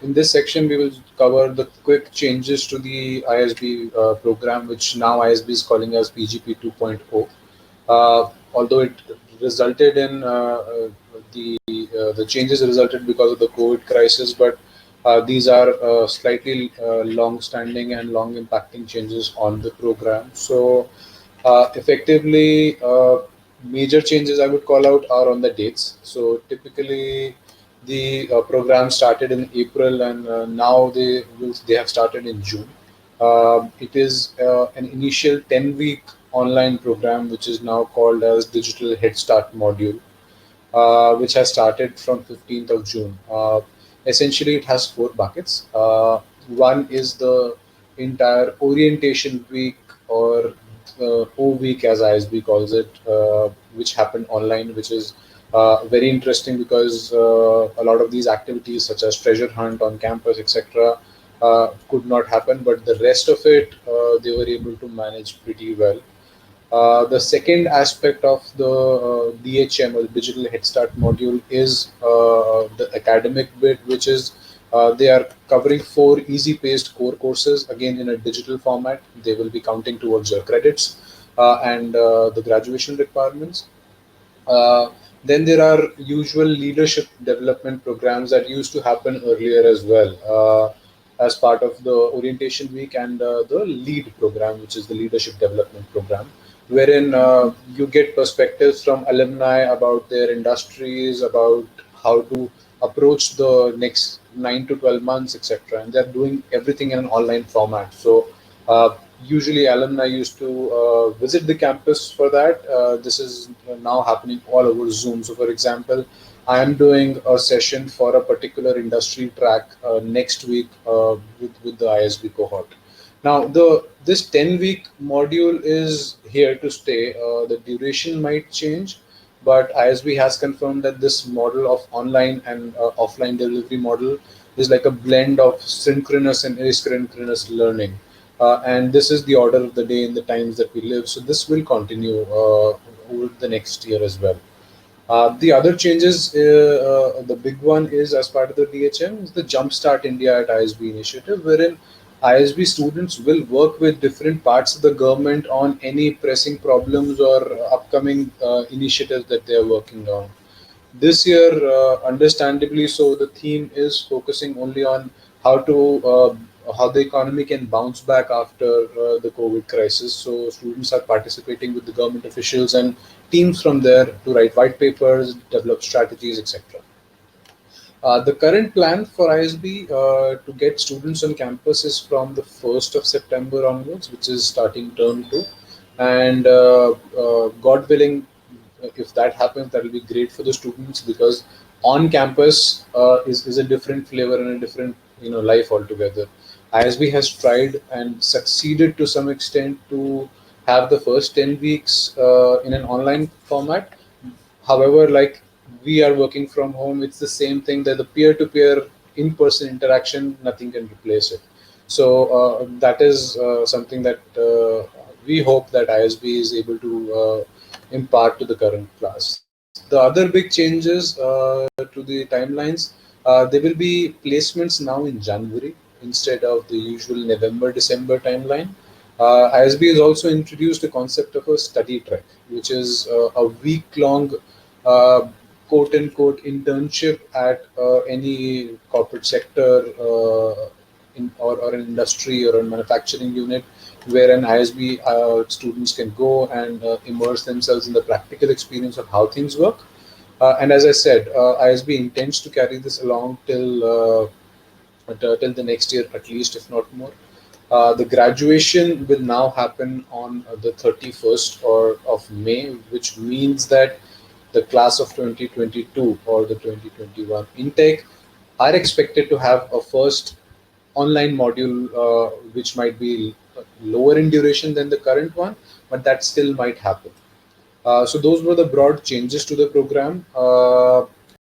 In this section, we will cover the quick changes to the ISB program, which now ISB is calling as PGP 2.0. Although it resulted in the changes resulted because of the COVID crisis, but these are slightly long-standing and long-impacting changes on the program. So, effectively, major changes I would call out are on the dates. So, typically, the program started in April, and now they have started in June. It is an initial 10-week online program, which is now called as Digital Head Start module, which has started from 15th of June. Essentially, it has four buckets. One is the entire orientation week, or O week as ISB calls it, which happened online, which is very interesting because a lot of these activities, such as treasure hunt on campus, etc., could not happen, but the rest of it they were able to manage pretty well. The second aspect of the DHM, or the Digital Head Start module, is the academic bit, which is they are covering four easy-paced core courses, again in a digital format. They will be counting towards your credits and the graduation requirements. Uh, then there are usual leadership development programs that used to happen earlier as well, as part of the orientation week, and the lead program, which is the leadership development program, wherein you get perspectives from alumni about their industries, about how to approach the next 9 to 12 months, etc. And they're doing everything in an online format. So usually alumni used to visit the campus for that. This is now happening all over Zoom. So, for example, I am doing a session for a particular industry track next week with the ISB cohort. Now, the this 10-week module is here to stay. The duration might change, but ISB has confirmed that this model of online and offline delivery model is like a blend of synchronous and asynchronous learning. And this is the order of the day in the times that we live. So this will continue over the next year as well. The other changes, the big one is as part of the DHM, is the Jumpstart India at ISB initiative, wherein ISB students will work with different parts of the government on any pressing problems or upcoming initiatives that they are working on. This year, understandably so, the theme is focusing only on how to how the economy can bounce back after the COVID crisis. So students are participating with the government officials and teams from there to write white papers, develop strategies, etc. The current plan for ISB to get students on campus is from the 1st of September onwards, which is starting term two. And God willing, if that happens, that will be great for the students, because on campus is a different flavor and a different life altogether. ISB has tried and succeeded to some extent to have the first 10 weeks in an online format. However, like, we are working from home, it's the same thing, that the peer-to-peer in-person interaction, nothing can replace it. So that is something that we hope that ISB is able to impart to the current class. The other big changes to the timelines, there will be placements now in January instead of the usual November December timeline. ISB has also introduced a concept of a study track, which is a week long uh, quote unquote internship at any corporate sector, or an industry or a manufacturing unit, where an ISB students can go and immerse themselves in the practical experience of how things work. And as I said, ISB intends to carry this along till the next year at least, if not more. The graduation will now happen on the 31st of May, which means that the class of 2022 or the 2021 intake are expected to have a first online module, which might be lower in duration than the current one, but that still might happen. So those were the broad changes to the program.